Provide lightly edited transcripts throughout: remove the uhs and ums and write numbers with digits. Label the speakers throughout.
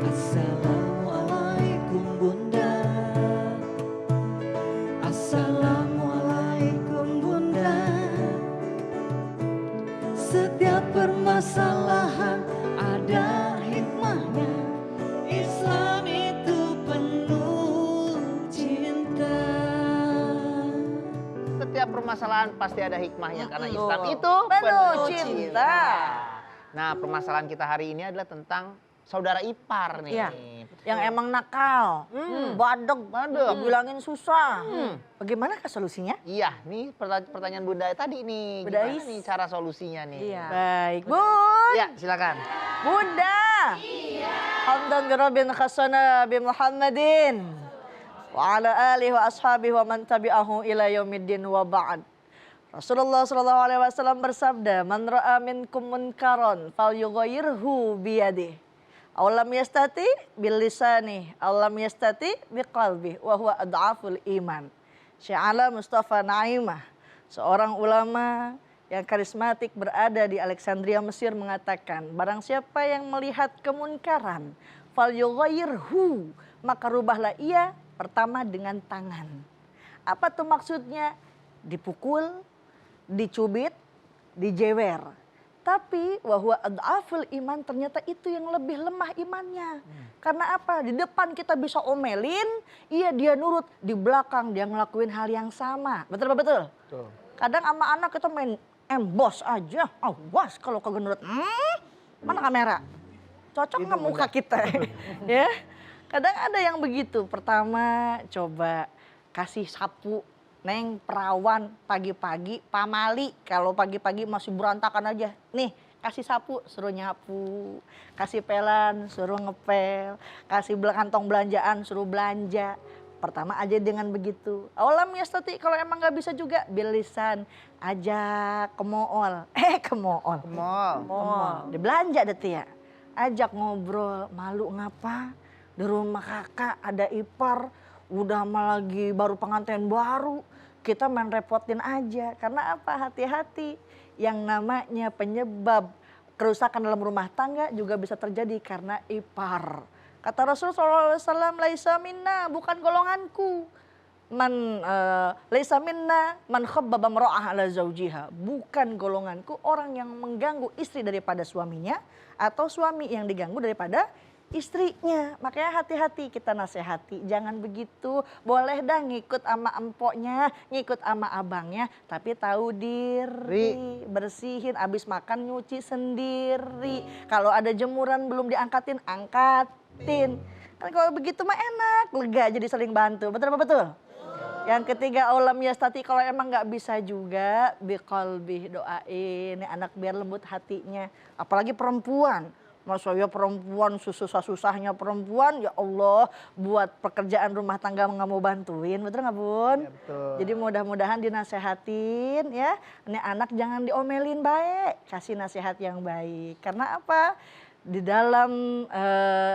Speaker 1: Assalamualaikum Bunda. Assalamualaikum Bunda. Setiap permasalahan ada hikmahnya. Islam itu penuh cinta.
Speaker 2: Setiap permasalahan pasti ada hikmahnya karena
Speaker 3: Betul.
Speaker 2: Islam itu
Speaker 3: Penuh cinta.
Speaker 2: Nah, permasalahan kita hari ini adalah tentang saudara ipar nih.
Speaker 3: Iya.
Speaker 2: Betul.
Speaker 3: Yang emang nakal, badek, dibilangin susah. Bagaimana solusinya?
Speaker 2: Iya, nih pertanyaan Bunda tadi nih.
Speaker 3: Bunda
Speaker 2: Gimana
Speaker 3: Is.
Speaker 2: nih cara solusinya nih?
Speaker 3: Iya. Baik, Bun.
Speaker 2: Ya, silakan.
Speaker 3: Bunda. Iya. Hamdan birabin khasana bi Muhammadin. Wa ala alihi wa ashabihi wa man tabi'ahu ila yaumiddin wa ba'd. Rasulullah sallallahu alaihi wasallam bersabda, "Man ra'a minkum munkaran falyughayyirhu biyadihi. Aw lam yastati bil lisani, aw lam yastati biqalbi, wa huwa ad'aful iman." Sya'ala Mustafa Naimah, seorang ulama yang karismatik berada di Alexandria Mesir mengatakan, barang siapa yang melihat kemunkaran, falyughayyirhu, maka rubahlah ia pertama dengan tangan. Apa tuh maksudnya? Dipukul, dicubit, dijewer. Tapi wahwa ad'aful iman, ternyata itu yang lebih lemah imannya. Karena apa? Di depan kita bisa omelin, iya dia nurut. Di belakang dia ngelakuin hal yang sama. Betul?
Speaker 2: Betul.
Speaker 3: Kadang sama anak kita main embos aja. Awas kalau kagak nurut. Mana kamera? Cocok nggak muka kita? Ya. Kadang ada yang begitu. Pertama coba kasih sapu. Neng perawan pagi-pagi pamali, kalau pagi-pagi masih berantakan aja. Nih kasih sapu suruh nyapu, kasih pelan suruh ngepel, kasih kantong belanjaan suruh belanja. Pertama aja dengan begitu. Awalam yastati, kalau emang nggak bisa juga bilisan, ajak ke mall. Ke mall. Dia belanja deh ya. Ajak ngobrol, malu ngapa? Di rumah kakak ada ipar, udah mah lagi baru pengantin baru. Kita main repotin aja. Karena apa? Hati-hati. Yang namanya penyebab kerusakan dalam rumah tangga juga bisa terjadi karena ipar. Kata Rasulullah SAW, laisa minna, bukan golonganku. Laisa minna man khabbaba mar'ah ala zaujiha. Bukan golonganku orang yang mengganggu istri daripada suaminya atau suami yang diganggu daripada istrinya. Makanya hati-hati, kita nasihati, jangan begitu. Boleh dah ngikut sama empoknya, ngikut sama abangnya, tapi tahu diri, bersihin, abis makan nyuci sendiri. Kalau ada jemuran belum diangkatin, angkatin. Kan kalau begitu mah enak, lega jadi saling bantu. Betul? Yang ketiga, aulam yastati, kalau emang nggak bisa juga, biqalbih, doain anak biar lembut hatinya. Apalagi perempuan. Masa ya perempuan, susah-susahnya perempuan, ya Allah, buat pekerjaan rumah tangga nggak mau bantuin, betul nggak Bun?
Speaker 2: Ya, betul.
Speaker 3: Jadi mudah-mudahan dinasehatin ya, ini anak jangan diomelin baik, kasih nasihat yang baik. Karena apa? Di dalam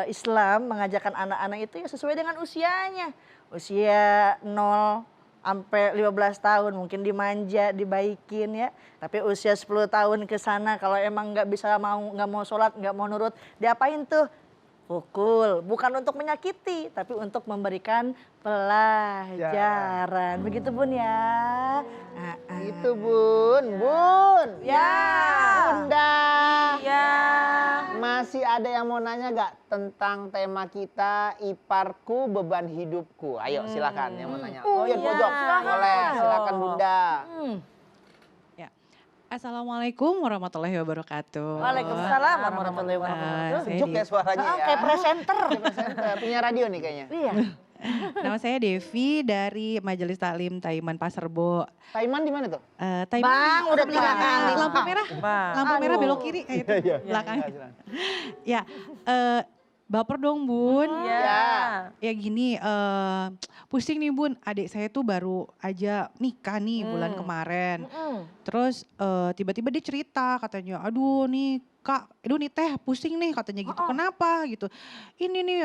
Speaker 3: Islam mengajarkan anak-anak itu ya sesuai dengan usianya. Usia 0 sampai 15 tahun mungkin dimanja, dibaikin ya. Tapi usia 10 tahun ke sana kalau emang nggak mau sholat, nggak mau nurut, diapain tuh? Pukul. Bukan untuk menyakiti, tapi untuk memberikan pelajaran. Begitu Bun ya.
Speaker 2: Itu Bun.
Speaker 3: Ya.
Speaker 2: Bunda.
Speaker 3: Ya.
Speaker 2: Masih ada yang mau nanya gak tentang tema kita, iparku beban hidupku? Ayo silakan yang mau nanya.
Speaker 3: Oh,
Speaker 2: Iya,
Speaker 3: iya.
Speaker 2: pojok.
Speaker 3: Silakan.
Speaker 2: Boleh, silakan Bunda.
Speaker 4: Assalamualaikum warahmatullahi wabarakatuh.
Speaker 3: Waalaikumsalam warahmatullahi wabarakatuh.
Speaker 2: Sejuk ya suaranya ya.
Speaker 3: Kayak presenter.
Speaker 2: Punya radio nih kayaknya.
Speaker 3: Iya.
Speaker 4: Nama saya Devi dari Majelis Taklim Taiman Pasarbo.
Speaker 2: Taiman di mana tuh?
Speaker 4: Taiman
Speaker 3: Bang,
Speaker 4: di
Speaker 3: udah 3
Speaker 4: belakang.
Speaker 3: kali.
Speaker 4: Lampu merah. Lampu merah
Speaker 3: Aduh.
Speaker 4: belok kiri. Itu belakang. Ya, baper dong Bun.
Speaker 3: Iya.
Speaker 4: Ya gini, pusing nih Bun. Adik saya tuh baru aja nikah nih bulan kemarin. Terus tiba-tiba dia cerita katanya, aduh nih Kak, aduh nih Teh pusing nih katanya gitu. Kenapa gitu? Ini nih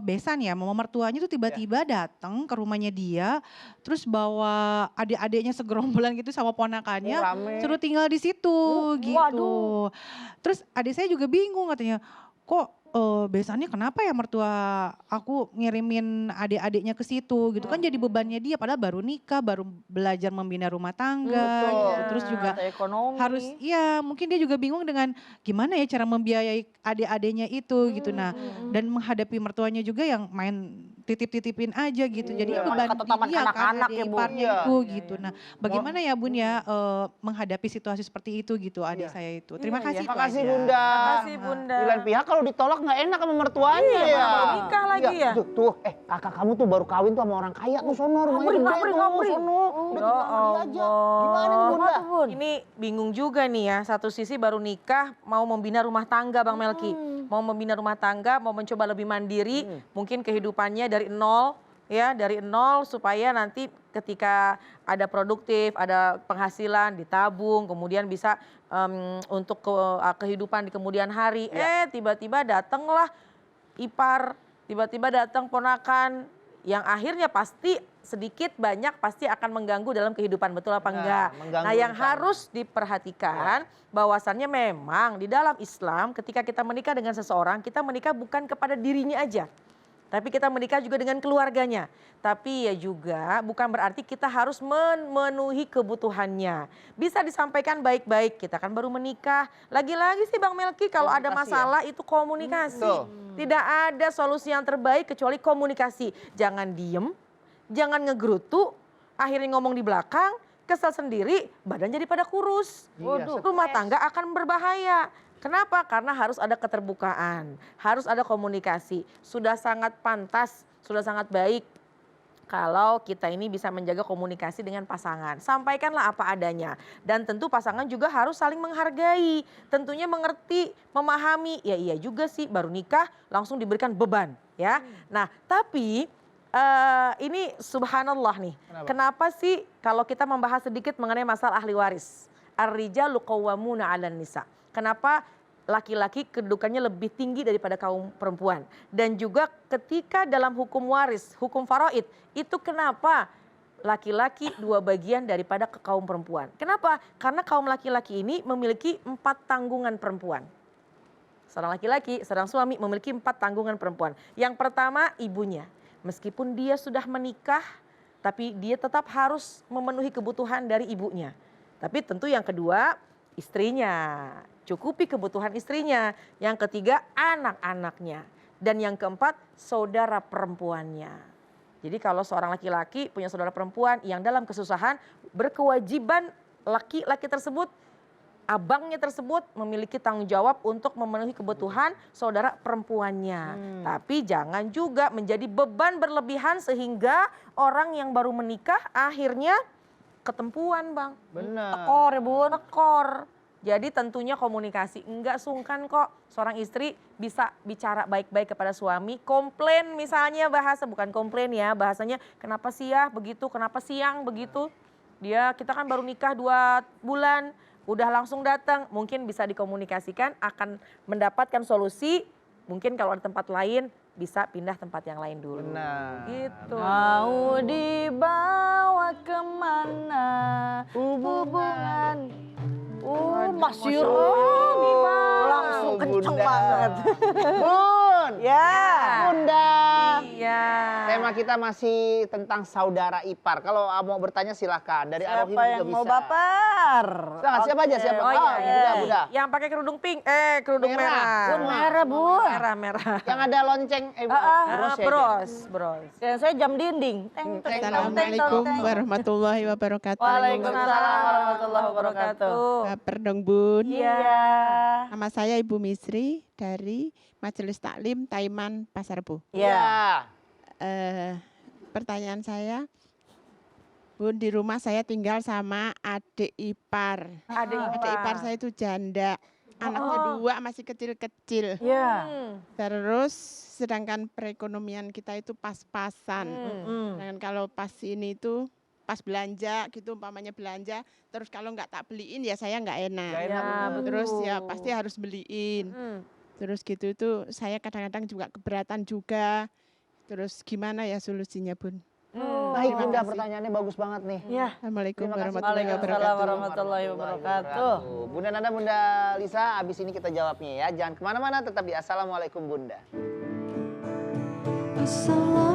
Speaker 4: besan ya, mama mertuanya tuh tiba-tiba datang ke rumahnya dia. Terus bawa adik-adiknya segerombolan gitu sama ponakannya.
Speaker 2: Rame.
Speaker 4: Suruh tinggal di situ gitu.
Speaker 3: waduh.
Speaker 4: Terus adik saya juga bingung katanya. kok besannya kenapa ya mertua aku ngirimin adik-adiknya ke situ gitu kan jadi bebannya dia padahal baru nikah, baru belajar membina rumah tangga
Speaker 2: Betul.
Speaker 4: gitu. Terus juga
Speaker 3: Tata ekonomi.
Speaker 4: harus iya mungkin dia juga bingung dengan gimana ya cara membiayai adik-adiknya itu gitu. Nah, dan menghadapi mertuanya juga yang main titip-titipin aja gitu. Jadi
Speaker 2: Iya.
Speaker 4: beban
Speaker 3: Kata
Speaker 4: di
Speaker 3: taman
Speaker 4: dia kan
Speaker 3: kanak-kanak
Speaker 4: adik
Speaker 3: ya, Bu.
Speaker 4: iparnya
Speaker 2: Iya.
Speaker 4: itu gitu. Nah, bagaimana ya Bun ya menghadapi situasi seperti itu gitu adik
Speaker 2: Iya.
Speaker 4: saya itu. Terima
Speaker 3: Iya,
Speaker 4: kasih
Speaker 3: iya.
Speaker 4: itu
Speaker 2: Makasih
Speaker 4: aja.
Speaker 2: Bunda.
Speaker 5: Makasih Bunda.
Speaker 2: Di lain pihak kalau ditolak nggak enak sama mertuanya
Speaker 5: Iya,
Speaker 2: ya.
Speaker 5: mana baru nikah lagi ya.
Speaker 2: Tuh, kakak kamu tuh baru kawin tuh sama orang kaya tuh sono rumahnya gede tuh, sono. Udah tinggal sama dia aja. Gimana nih Bunda?
Speaker 5: Ini bingung juga nih ya, satu sisi baru nikah mau membina rumah tangga Bang Melki. Mau membina rumah tangga, mau mencoba lebih mandiri, mungkin kehidupannya dari nol ya, dari nol supaya nanti ketika ada produktif, ada penghasilan ditabung, kemudian bisa untuk kehidupan di kemudian hari. Tiba-tiba datanglah ipar, tiba-tiba datang ponakan yang akhirnya pasti sedikit banyak pasti akan mengganggu dalam kehidupan, betul apa enggak?
Speaker 2: mengganggu
Speaker 5: Nah, yang
Speaker 2: rencana.
Speaker 5: harus diperhatikan bahwasannya memang di dalam Islam ketika kita menikah dengan seseorang, kita menikah bukan kepada dirinya aja. Tapi kita menikah juga dengan keluarganya. Tapi ya juga bukan berarti kita harus memenuhi kebutuhannya. Bisa disampaikan baik-baik, kita kan baru menikah. Lagi-lagi sih Bang Melki kalau ada
Speaker 2: Komunikasi ya?
Speaker 5: masalah itu komunikasi.
Speaker 2: Betul.
Speaker 5: Tidak ada solusi yang terbaik kecuali komunikasi. Jangan diem, jangan ngegerutu, akhirnya ngomong di belakang, kesel sendiri, badan jadi pada kurus.
Speaker 2: Iya,
Speaker 5: Rumah tangga akan berbahaya. Kenapa? Karena harus ada keterbukaan, harus ada komunikasi. Sudah sangat pantas, sudah sangat baik kalau kita ini bisa menjaga komunikasi dengan pasangan. Sampaikanlah apa adanya. Dan tentu pasangan juga harus saling menghargai. Tentunya mengerti, memahami. Ya iya juga sih baru nikah langsung diberikan beban. Ya. Nah tapi ini subhanallah nih. Kenapa sih kalau kita membahas sedikit mengenai masalah ahli waris. Ar-rijalu qawwamuna 'alan nisa. Kenapa laki-laki kedudukannya lebih tinggi daripada kaum perempuan. Dan juga ketika dalam hukum waris, hukum faraid, itu kenapa laki-laki 2 bagian daripada ke kaum perempuan. Kenapa? Karena kaum laki-laki ini memiliki 4 tanggungan perempuan. Seorang laki-laki, seorang suami memiliki 4 tanggungan perempuan. Yang pertama ibunya. Meskipun dia sudah menikah, tapi dia tetap harus memenuhi kebutuhan dari ibunya. Tapi tentu yang kedua istrinya, cukupi kebutuhan istrinya. Yang ketiga anak-anaknya. Dan yang keempat saudara perempuannya. Jadi kalau seorang laki-laki punya saudara perempuan yang dalam kesusahan, berkewajiban laki-laki tersebut, abangnya tersebut memiliki tanggung jawab untuk memenuhi kebutuhan saudara perempuannya. Tapi jangan juga menjadi beban berlebihan sehingga orang yang baru menikah akhirnya ketempuan Bang.
Speaker 2: Benar.
Speaker 3: Tekor ya Bun.
Speaker 5: Tekor. Jadi tentunya komunikasi, enggak sungkan kok seorang istri bisa bicara baik-baik kepada suami. Komplain misalnya bahasa, bukan komplain ya bahasanya kenapa sih ya begitu, kenapa siang begitu. Kita kan baru nikah 2 bulan, udah langsung datang. Mungkin bisa dikomunikasikan akan mendapatkan solusi, mungkin kalau ada tempat lain bisa pindah tempat yang lain dulu.
Speaker 2: Benar.
Speaker 5: Gitu.
Speaker 3: Mau dibawa kemana hubungan. Masyur. Langsung kenceng
Speaker 2: Bunda.
Speaker 3: banget.
Speaker 2: Bun.
Speaker 3: Ya.
Speaker 2: Bunda.
Speaker 5: Iya.
Speaker 2: Tema kita masih tentang saudara ipar. Kalau mau bertanya silakan. Dari Arohim
Speaker 3: Siapa
Speaker 2: juga
Speaker 3: yang
Speaker 2: bisa.
Speaker 3: mau baper?
Speaker 2: Silakan, siapa aja, siapa?
Speaker 5: Oh iya, iya.
Speaker 2: Bunda, Bunda.
Speaker 5: Yang pakai kerudung pink, kerudung
Speaker 2: Merah.
Speaker 5: merah.
Speaker 3: Bun merah Bun.
Speaker 5: Merah.
Speaker 2: Yang ada lonceng, bros ya,
Speaker 5: Bros.
Speaker 3: Dan saya jam dinding. Teng, teng, teng, teng,
Speaker 6: Assalamualaikum
Speaker 3: teng.
Speaker 6: warahmatullahi wabarakatuh.
Speaker 3: Waalaikumsalam warahmatullahi wabarakatuh.
Speaker 6: Baper dong Bun.
Speaker 3: Iya.
Speaker 6: Nama saya Ibu Misri dari Majelis Taklim Taiman Pasar Rebo.
Speaker 3: Iya.
Speaker 6: Pertanyaan saya, Bun, di rumah saya tinggal sama adik ipar. Adik ipar saya itu janda. Anaknya 2 masih kecil-kecil.
Speaker 3: Iya.
Speaker 6: Terus sedangkan perekonomian kita itu pas-pasan. Sedangkan kalau pas ini itu pas belanja gitu, umpamanya belanja, terus kalau nggak tak beliin ya saya nggak enak.
Speaker 2: Nggak enak, betul.
Speaker 6: Terus ya pasti harus beliin. Terus gitu itu saya kadang-kadang juga keberatan juga. Terus gimana ya solusinya Bun?
Speaker 2: Baik Bunda, pertanyaannya bagus banget nih.
Speaker 3: Ya.
Speaker 6: Assalamualaikum
Speaker 2: Terima kasih.
Speaker 6: warahmatullahi
Speaker 3: Waalaikumsalam
Speaker 6: wabarakatuh.
Speaker 3: warahmatullahi wabarakatuh.
Speaker 2: Bunda Nanda, Bunda Lisa, abis ini kita jawabnya ya. Jangan kemana-mana, tetap di Assalamualaikum Bunda.
Speaker 1: Assalamualaikum